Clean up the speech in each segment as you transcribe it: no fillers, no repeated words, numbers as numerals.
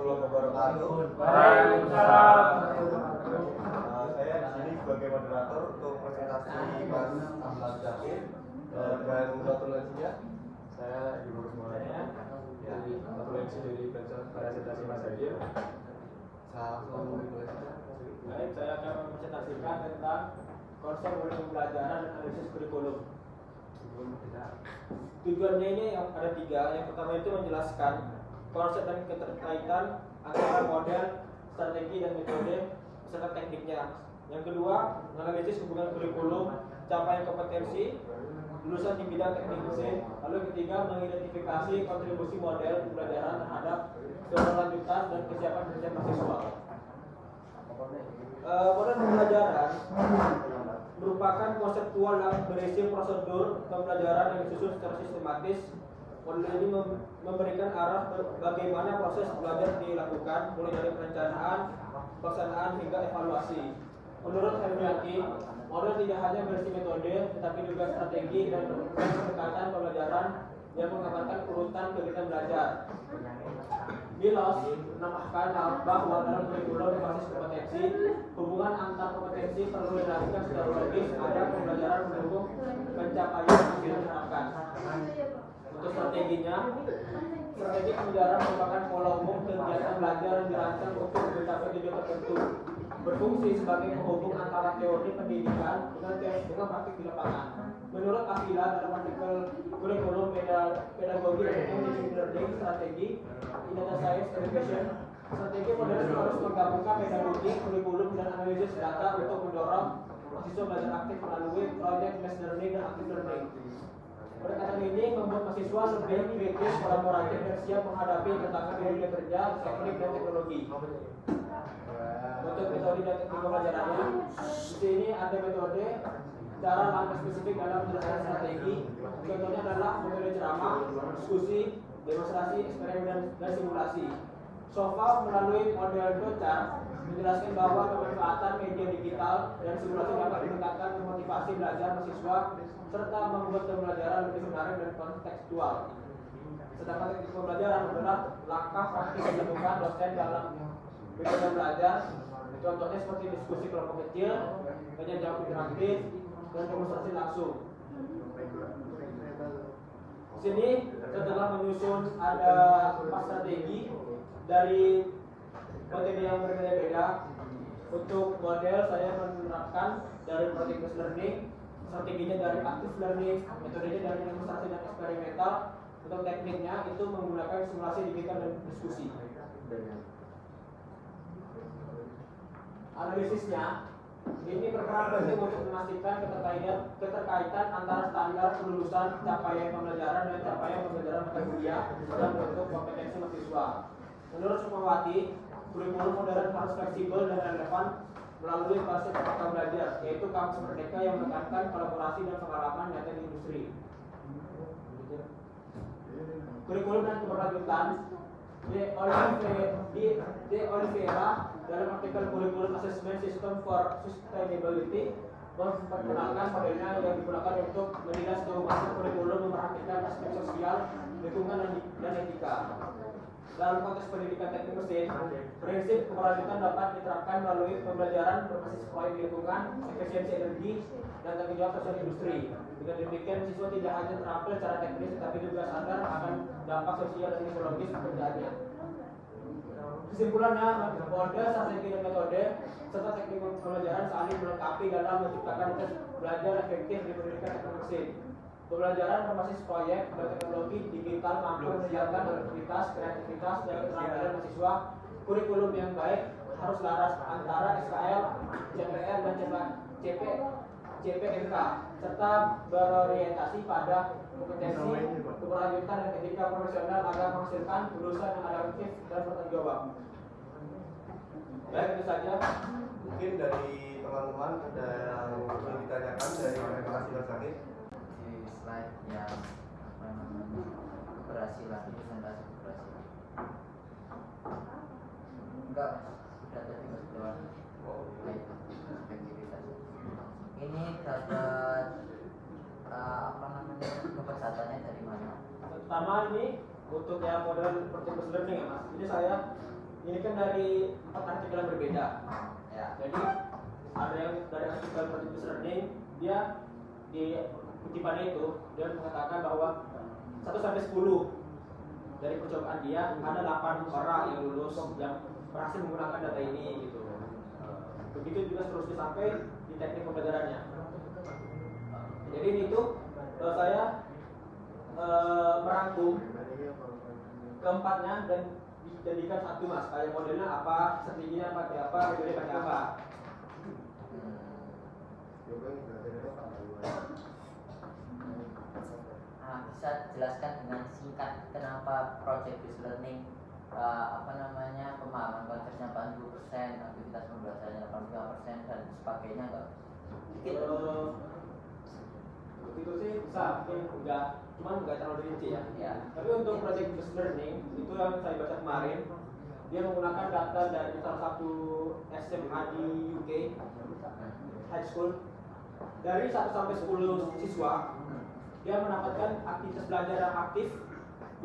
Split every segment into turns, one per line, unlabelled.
warahmatullahi wabarakatuh.
Waalaikumsalam.
Saya di sini sebagai moderator untuk presentasi Mas Ahmad Zahid dan notulensinya.
Saya Ibu semuanya. Ya, notulensi dari presentasi Mas Zahid.
Baik, saya akan mempresentasikan tentang konsep pembelajaran dan analisis kurikulum. Tujuannya ini yang ada tiga. Yang pertama itu menjelaskan konsep dan keterkaitan antara model, strategi dan metode serta tekniknya. Yang kedua, menganalisis hubungan kurikulum, capaian kompetensi lulusan di bidang teknik mesin. Lalu yang ketiga, mengidentifikasi kontribusi model pembelajaran terhadap keberlanjutan dan kesiapan kerja mahasiswa. Model pembelajaran merupakan konseptual yang berisi prosedur pembelajaran yang disusun secara sistematis. Model ini memberikan arah bagaimana proses belajar dilakukan, mulai dari perencanaan, pelaksanaan hingga evaluasi. Menurut Hermiati, model tidak hanya berisi metode, tetapi juga strategi dan pendekatan pembelajaran yang menggambarkan urutan kegiatan belajar. Milos menambahkan bahwa dalam kurikulum berbasis kompetensi, hubungan antar kompetensi perlu dilakukan secara logis agar pembelajaran mendukung pencapaian yang diharapkan. Untuk strateginya, strategi pembelajaran merupakan pola umum kegiatan belajar yang dirancang untuk mencapai tujuan tertentu, berfungsi sebagai penghubung antara teori pendidikan dengan praktik di lapangan. Menurut Afila dalam artikel kurikulum pedagogi dan teaching learning strategi in data science education, strategi model harus menggabungkan pedagogi, kurikulum dan analisis data untuk mendorong mahasiswa belajar aktif melalui project based learning dan active learning. Pendekatan ini membuat mahasiswa lebih kritis, kolaboratif dan siap menghadapi tantangan di dunia kerja, teknik dan teknologi. Untuk metode dan teknik pembelajarannya, di sini ada metode cara langkah spesifik dalam menjelaskan strategi. Contohnya adalah metode ceramah, diskusi, demonstrasi, eksperimen dan simulasi. Sofa melalui model Docar menjelaskan bahwa pemanfaatan media digital dan simulasi dapat meningkatkan motivasi belajar mahasiswa serta membuat pembelajaran lebih menarik dan kontekstual. Sedangkan teknik pembelajaran adalah langkah praktik yang dilakukan dosen dalam metode belajar. Contohnya seperti diskusi kelompok kecil, tanya jawab interaktif, dan demonstrasi langsung. Di sini setelah menyusun ada 4 strategi dari metode yang berbeda-beda. Untuk model saya menerapkan dari project based learning, strateginya dari active learning, metodenya dari demonstrasi dan eksperimental. Untuk tekniknya itu menggunakan simulasi digital dan diskusi. Analisisnya ini berperan penting untuk memastikan keterkaitan antara standar kelulusan, capaian pembelajaran dan capaian pembelajaran mata kuliah dalam bentuk kompetensi mahasiswa. Menurut Sukmawati, kurikulum modern harus fleksibel dan relevan melalui konsep fakta belajar, yaitu kampus merdeka yang menekankan kolaborasi dan pengalaman nyata di industri. Kurikulum dan keberlanjutan De Oliveira dalam artikel Curriculum Assessment System for Sustainability memperkenalkan modelnya yang digunakan untuk menilai sejauh mana kurikulum memperhatikan aspek sosial, lingkungan dan etika. Dalam konteks pendidikan teknik mesin, prinsip keberlanjutan dapat diterapkan melalui pembelajaran berbasis proyek lingkungan, efisiensi energi, dan tanggung jawab sosial industri. Dengan demikian, siswa tidak hanya terampil secara teknis, tetapi juga sadar akan dampak sosial dan ekologis pekerjaannya. Kesimpulannya, model, strategi dan metode serta teknik pembelajaran saling melengkapi dalam menciptakan proses belajar efektif di pendidikan teknik mesin. Pembelajaran berbasis proyek dan teknologi digital mampu menjaga aktivitas, kreativitas, dan keterampilan mahasiswa. Kurikulum yang baik harus laras antara SKL, CPR, dan CPNK serta berorientasi pada kompetensi, keberlanjutan dan etika profesional agar menghasilkan lulusan yang adaptif dan bertanggung jawab. Baik, itu saja.
Mungkin dari teman-teman ada yang ingin ditanyakan dari presentasi Mas Zahid.
Di slide yang keberhasilan, presentasi keberhasilan. Enggak, sudah tadi Mas Dewan. Ini dapat dapat datanya dari mana?
Pertama ini untuk yang model vertical learning ya Mas. Ini saya ini kan dari 4 artikel yang berbeda.
Ya.
Jadi ada yang dari artikel Project Learning, dia di kutipannya itu dia mengatakan bahwa 1 sampai 10 dari percobaan dia ada 8 orang yang lulus yang berhasil menggunakan data ini gitu. Begitu juga seterusnya sampai di teknik pembelajarannya. Jadi ini tuh saya merangkum keempatnya dan dijadikan satu mas. Kayak modelnya apa, strateginya pakai apa, metodenya pakai apa.
Bisa jelaskan dengan singkat kenapa project based learning pemahaman konsepnya 80%, aktivitas pembelajarannya 85% dan sebagainya enggak?
Begitu sih bisa, mungkin enggak, cuman enggak terlalu rinci ya.
Ya.
Tapi untuk project based learning itu yang saya baca kemarin, dia menggunakan data dari salah satu SMA di UK, high school. Dari 1 sampai 10 siswa, dia mendapatkan aktivitas belajar yang aktif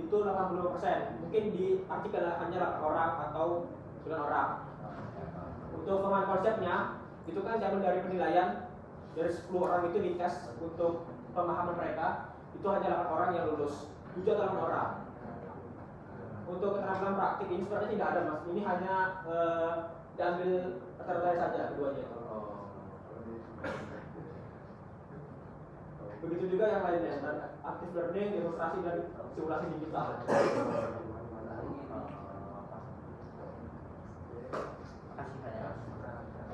itu 80%. Mungkin di artikel hanya 8 orang atau 9 orang. Untuk pemahaman konsepnya, itu kan diambil dari penilaian dari 10 orang itu dites untuk pemahaman mereka, itu hanya 8 orang yang lulus, 7 atau 8 orang. Untuk keterampilan praktik ini sebenarnya tidak ada mas, ini hanya diambil rata-rata saja keduanya. Begitu juga yang lainnya, dan active learning, demonstrasi dan simulasi digital.
Makasih banyak.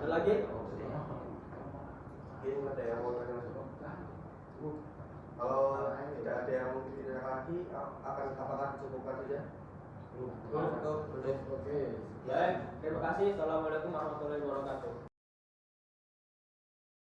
Ada lagi?
Mungkin ada yang mau tanya masuk? Kalau tidak ada yang mungkin tidak lagi, apakah cukupkan saja?
Oke. Baik, terima kasih. Assalamualaikum warahmatullahi wabarakatuh.